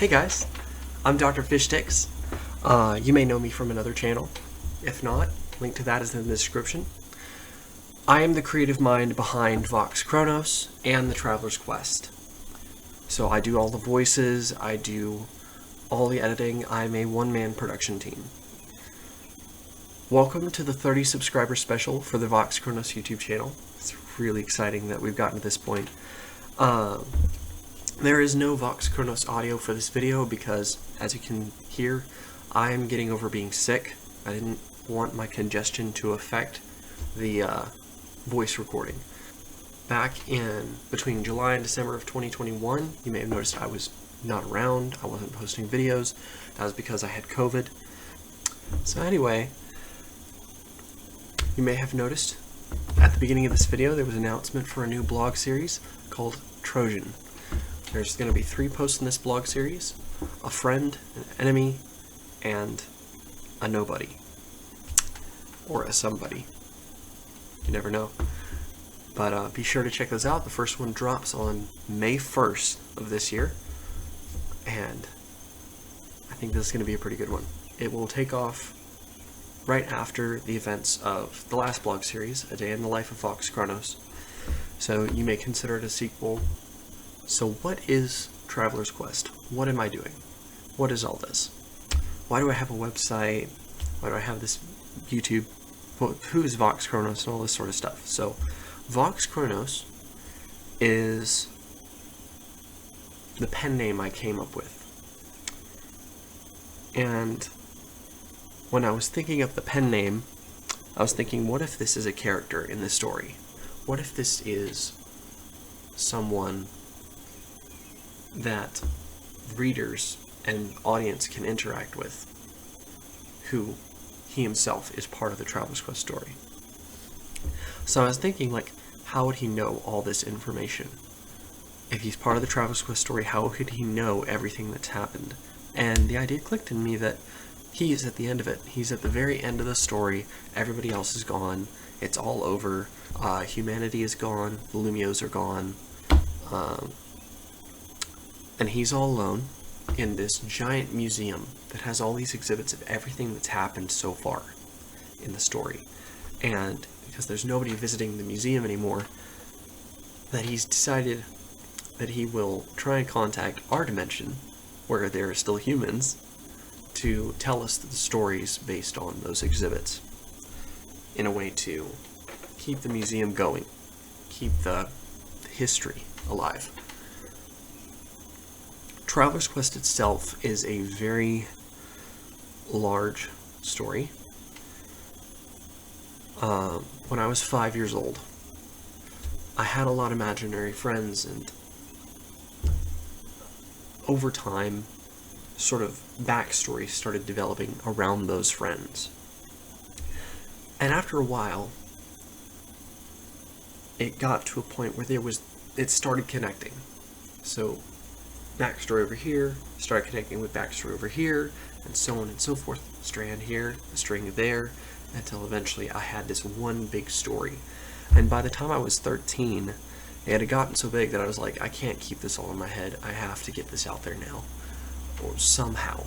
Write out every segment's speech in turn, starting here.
Hey guys, I'm Dr. Fishsticks. You may know me from another channel. If not, link to that is in the description. I am the creative mind behind Vox Chronos and the Traveler's Quest. So I do all the voices, I do all the editing, I'm a one-man production team. Welcome to the 30 subscriber special for the Vox Chronos YouTube channel. It's really exciting that we've gotten to this point. There is no Vox Chronos audio for this video because, as you can hear, I'm getting over being sick. I didn't want my congestion to affect the voice recording. Back in between July and December of 2021, you may have noticed I was not around, I wasn't posting videos. That was because I had COVID. So anyway, you may have noticed at the beginning of this video there was an announcement for a new blog series called Trojan. There's going to be 3 posts in this blog series: a friend, an enemy, and a nobody. Or a somebody. You never know. But be sure to check those out. The first one drops on May 1st of this year. And I think this is going to be a pretty good one. It will take off right after the events of the last blog series, A Day in the Life of Vox Chronos. So you may consider it a sequel. So what is Traveler's Quest? What am I doing? What is all this? Why do I have a website? Why do I have this YouTube? Who is Vox Chronos and all this sort of stuff? So Vox Chronos is the pen name I came up with. And when I was thinking of the pen name, I was thinking, what if this is a character in this story? What if this is someone that readers and audience can interact with, who he himself is part of the Traveler's Quest story? So I was thinking, like, how would he know all this information? If he's part of the Traveler's Quest story, how could he know everything that's happened? And the idea clicked in me that he is at the end of it. He's at the very end of the story. Everybody else is gone. It's all over. Humanity is gone. The Lumios are gone. And he's all alone in this giant museum that has all these exhibits of everything that's happened so far in the story. And because there's nobody visiting the museum anymore, that he's decided that he will try and contact our dimension, where there are still humans, to tell us the stories based on those exhibits, in a way to keep the museum going, keep the history alive. Traveler's Quest itself is a very large story. When I was 5 years old, I had a lot of imaginary friends, and over time, sort of backstory started developing around those friends. And after a while, it got to a point where it started connecting. So backstory over here started connecting with backstory over here, and so on and so forth. A strand here, a string there, until eventually I had this one big story. And by the time I was 13, it had gotten so big that I was like, I can't keep this all in my head. I have to get this out there now, or somehow.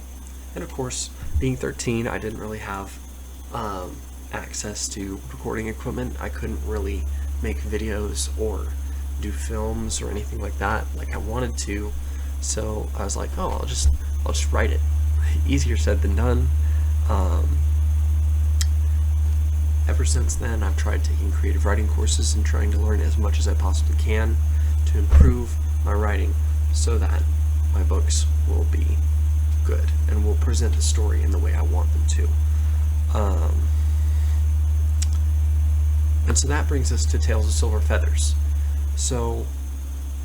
And of course, being 13, I didn't really have access to recording equipment. I couldn't really make videos or do films or anything like that like I wanted to. So I was like, oh, I'll just write it. Easier said than done. Ever since then, I've tried taking creative writing courses and trying to learn as much as I possibly can to improve my writing so that my books will be good and will present the story in the way I want them to. And so that brings us to Tales of Silver Feathers. So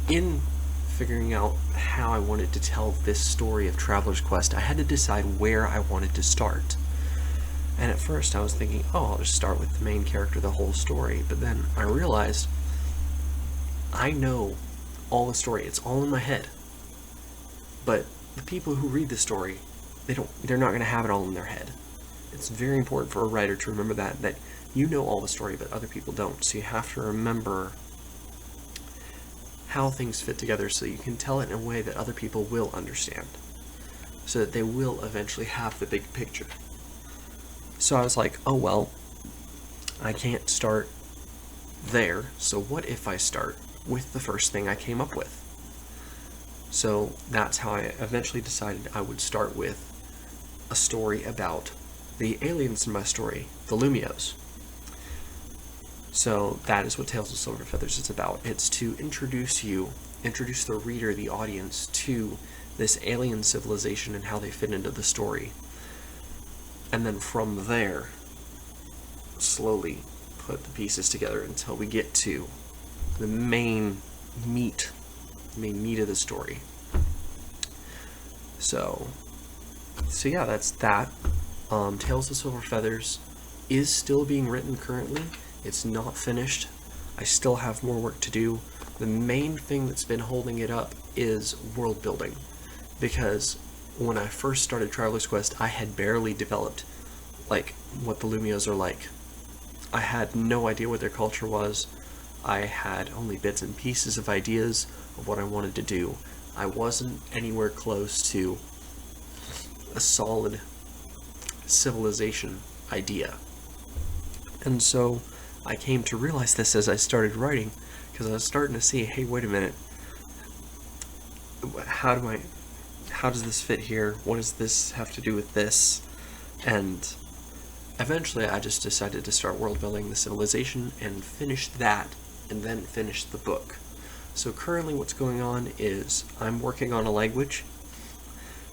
in figuring out how I wanted to tell this story of Traveler's Quest, I had to decide where I wanted to start. And at first I was thinking, oh, I'll just start with the main character, the whole story. But then I realized I know all the story. It's all in my head. But the people who read the story, they're not going to have it all in their head. It's very important for a writer to remember that you know all the story, but other people don't. So you have to remember how things fit together so you can tell it in a way that other people will understand. so that they will eventually have the big picture. So I was like, oh well, I can't start there, so what if I start with the first thing I came up with? So that's how I eventually decided I would start with a story about the aliens in my story, the Lumios. So that is what Tales of Silver Feathers is about. It's to introduce the reader, the audience, to this alien civilization and how they fit into the story. And then from there, slowly put the pieces together until we get to the main meat of the story. So yeah, that's that. Tales of Silver Feathers is still being written currently. It's not finished. I still have more work to do. The main thing that's been holding it up is world building, because when I first started Traveler's Quest, I had barely developed like what the Lumios are like. I had no idea what their culture was. I had only bits and pieces of ideas of what I wanted to do. I wasn't anywhere close to a solid civilization idea. And so I came to realize this as I started writing, because I was starting to see, hey, wait a minute, how does this fit here? What does this have to do with this? And eventually I just decided to start world building the civilization and finish that, and then finish the book. So currently what's going on is I'm working on a language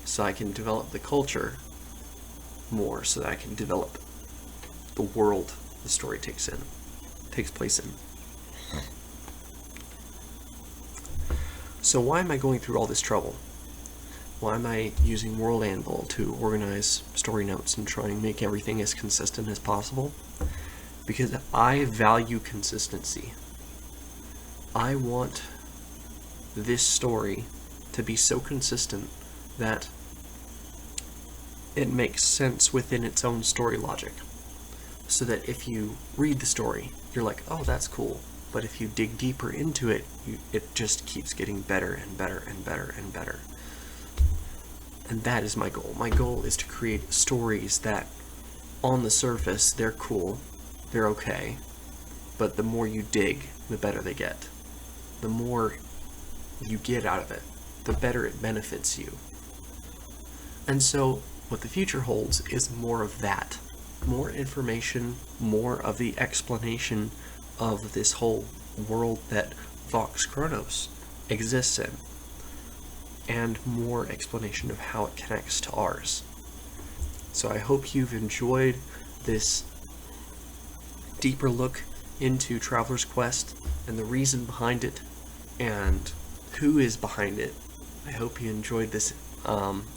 so I can develop the culture more, so that I can develop the world the story takes place in. So why am I going through all this trouble? Why am I using World Anvil to organize story notes and try and make everything as consistent as possible? Because I value consistency. I want this story to be so consistent that it makes sense within its own story logic. So that if you read the story, you're like, oh, that's cool. But if you dig deeper into it, it just keeps getting better and better and better and better. And that is my goal. My goal is to create stories that, on the surface, they're cool, they're okay, but the more you dig, the better they get. The more you get out of it, the better it benefits you. And so, what the future holds is more of that. More information, more of the explanation of this whole world that Vox Chronos exists in, and more explanation of how it connects to ours. So I hope you've enjoyed this deeper look into Traveler's Quest and the reason behind it and who is behind it. I hope you enjoyed this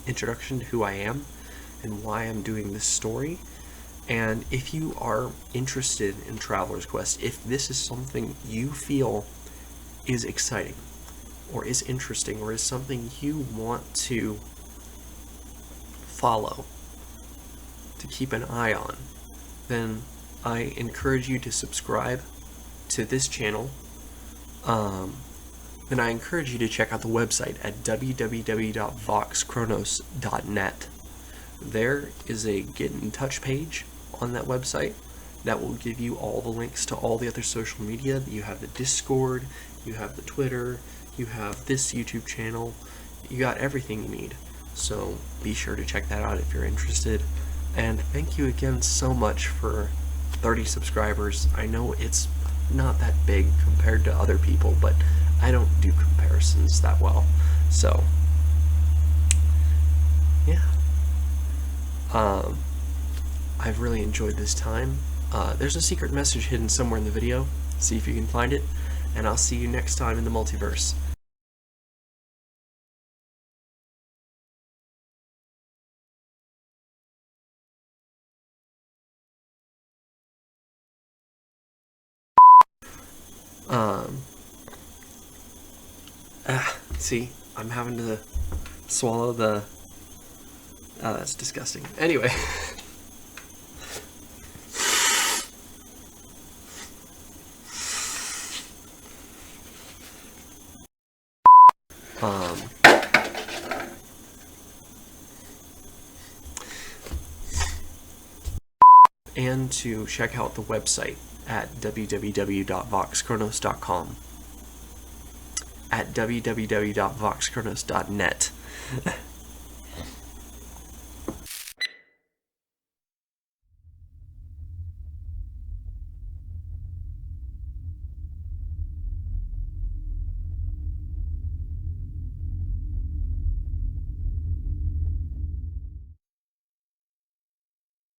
introduction to who I am and why I'm doing this story. And if you are interested in Traveler's Quest, if this is something you feel is exciting, or is interesting, or is something you want to follow, to keep an eye on, then I encourage you to subscribe to this channel. Then I encourage you to check out the website at www.voxchronos.net. There is a get in touch page on that website that will give you all the links to all the other social media. You have the Discord, you have the Twitter, you have this YouTube channel, you got everything you need. So be sure to check that out if you're interested. And thank you again so much for 30 subscribers. I know it's not that big compared to other people, but I don't do comparisons that well. So, yeah. I've really enjoyed this time. There's a secret message hidden somewhere in the video. See if you can find it. And I'll see you next time in the multiverse. See, I'm having to swallow the... Oh, that's disgusting. Anyway. and to check out the website at www.voxchronos.com, at www.voxchronos.net.